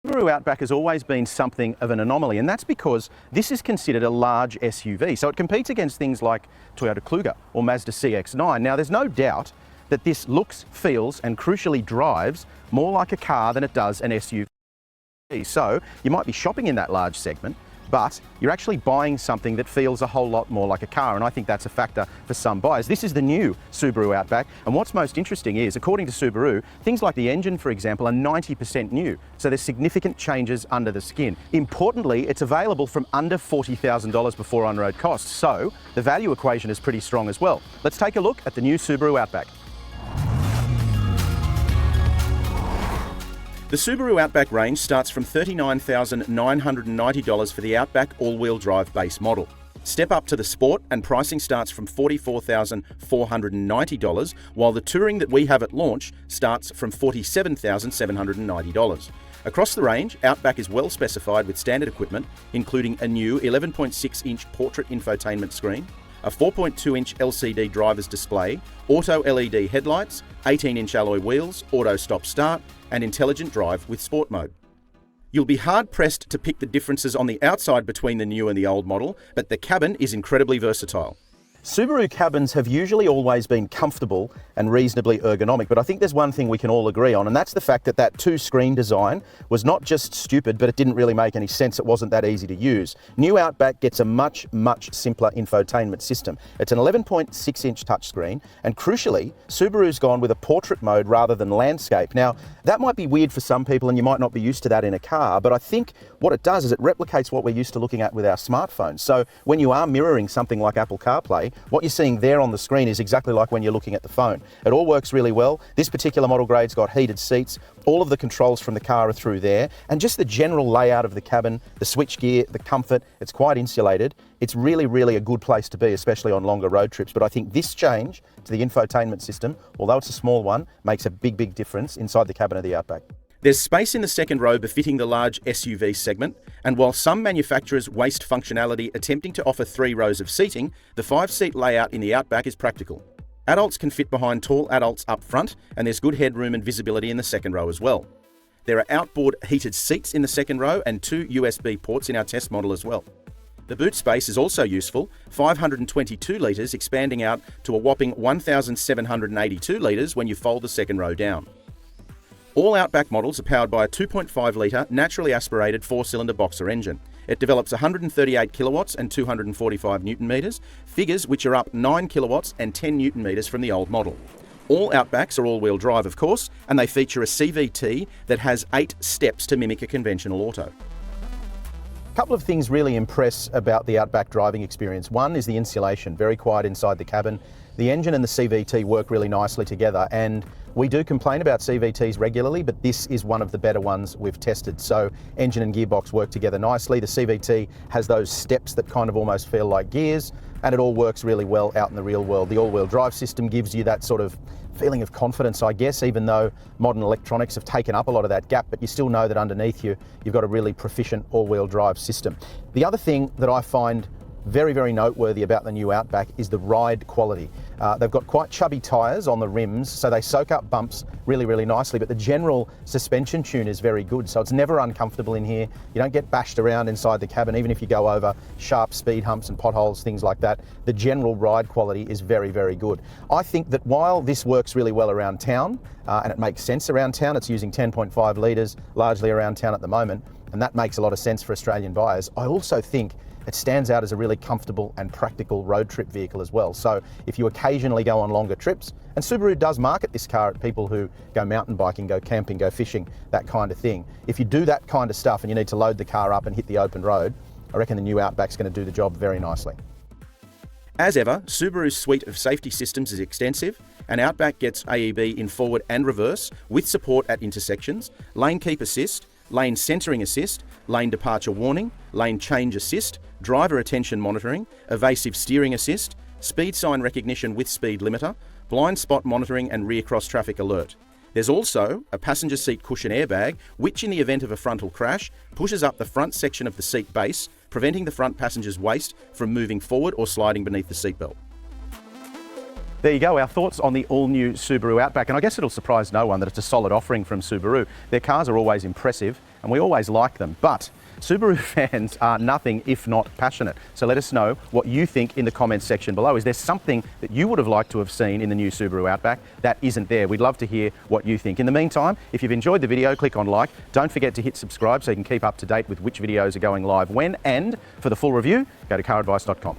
Subaru Outback has always been something of an anomaly, and that's because this is considered a large SUV, so it competes against things like Toyota Kluger or Mazda CX-9. Now, there's no doubt that this looks, feels, and crucially drives more like a car than it does an SUV. So you might be shopping in that large segment, but you're actually buying something that feels a whole lot more like a car, and I think that's a factor for some buyers. This is the new Subaru Outback, and what's most interesting is, according to Subaru, things like the engine, for example, are 90% new, so there's significant changes under the skin. Importantly, it's available from under $40,000 before on-road costs, so the value equation is pretty strong as well. Let's take a look at the new Subaru Outback. The Subaru Outback range starts from $39,990 for the Outback all-wheel drive base model. Step up to the Sport and pricing starts from $44,490, while the Touring that we have at launch starts from $47,790. Across the range, Outback is well specified with standard equipment, including a new 11.6-inch portrait infotainment screen, a 4.2-inch LCD driver's display, auto LED headlights, 18-inch alloy wheels, auto stop-start, and intelligent drive with sport mode. You'll be hard-pressed to pick the differences on the outside between the new and the old model, but the cabin is incredibly versatile. Subaru cabins have usually always been comfortable and reasonably ergonomic, but I think there's one thing we can all agree on, and that's the fact that that two-screen design was not just stupid, but it didn't really make any sense. It wasn't that easy to use. New Outback gets a much simpler infotainment system. It's an 11.6-inch touchscreen, and crucially, Subaru's gone with a portrait mode rather than landscape. Now, that might be weird for some people, and you might not be used to that in a car, but I think what it does is it replicates what we're used to looking at with our smartphones. So when you are mirroring something like Apple CarPlay, what you're seeing there on the screen is exactly like when you're looking at the phone. It all works really well. This particular model grade's got heated seats. All of the controls from the car are through there. And just the general layout of the cabin, the switchgear, the comfort, it's quite insulated. It's really a good place to be, especially on longer road trips. But I think this change to the infotainment system, although it's a small one, makes a big difference inside the cabin of the Outback. There's space in the second row befitting the large SUV segment, and while some manufacturers waste functionality attempting to offer 3 rows of seating, the 5-seat layout in the Outback is practical. Adults can fit behind tall adults up front, and there's good headroom and visibility in the second row as well. There are outboard heated seats in the second row and 2 USB ports in our test model as well. The boot space is also useful, 522 litres expanding out to a whopping 1,782 litres when you fold the second row down. All Outback models are powered by a 2.5-litre naturally aspirated 4-cylinder boxer engine. It develops 138 kilowatts and 245 newton meters, figures which are up 9 kilowatts and 10 newton meters from the old model. All Outbacks are all-wheel drive, of course, and they feature a CVT that has 8 steps to mimic a conventional auto. A couple of things really impress about the Outback driving experience. One is the insulation, very quiet inside the cabin. The engine and the CVT work really nicely together, and we do complain about CVTs regularly, but this is one of the better ones we've tested. So engine and gearbox work together nicely. The CVT has those steps that kind of almost feel like gears, and it all works really well out in the real world. The all-wheel drive system gives you that sort of feeling of confidence, I guess, even though modern electronics have taken up a lot of that gap, but you still know that underneath you've got a really proficient all-wheel drive system. The other thing that I find very noteworthy about the new Outback is the ride quality. They've got quite chubby tyres on the rims, so they soak up bumps really nicely, but the general suspension tune is very good, so it's never uncomfortable in here. You don't get bashed around inside the cabin, even if you go over sharp speed humps and potholes, things like that. The general ride quality is very good. I think that while this works really well around town, and it makes sense around town, it's using 10.5 litres largely around town at the moment, and that makes a lot of sense for Australian buyers. I also think it stands out as a really comfortable and practical road trip vehicle as well. So if you occasionally go on longer trips, and Subaru does market this car at people who go mountain biking, go camping, go fishing, that kind of thing. If you do that kind of stuff and you need to load the car up and hit the open road, I reckon the new Outback's going to do the job very nicely. As ever, Subaru's suite of safety systems is extensive, and Outback gets AEB in forward and reverse with support at intersections, lane keep assist, lane centering assist, lane departure warning, lane change assist, driver attention monitoring, evasive steering assist, speed sign recognition with speed limiter, blind spot monitoring and rear cross traffic alert. There's also a passenger seat cushion airbag, which in the event of a frontal crash, pushes up the front section of the seat base, preventing the front passenger's waist from moving forward or sliding beneath the seatbelt. There you go, our thoughts on the all-new Subaru Outback, and I guess it'll surprise no one that it's a solid offering from Subaru. Their cars are always impressive, and we always like them, but Subaru fans are nothing if not passionate. So let us know what you think in the comments section below. Is there something that you would have liked to have seen in the new Subaru Outback that isn't there? We'd love to hear what you think. In the meantime, if you've enjoyed the video, click on like. Don't forget to hit subscribe so you can keep up to date with which videos are going live when, and for the full review, go to caradvice.com.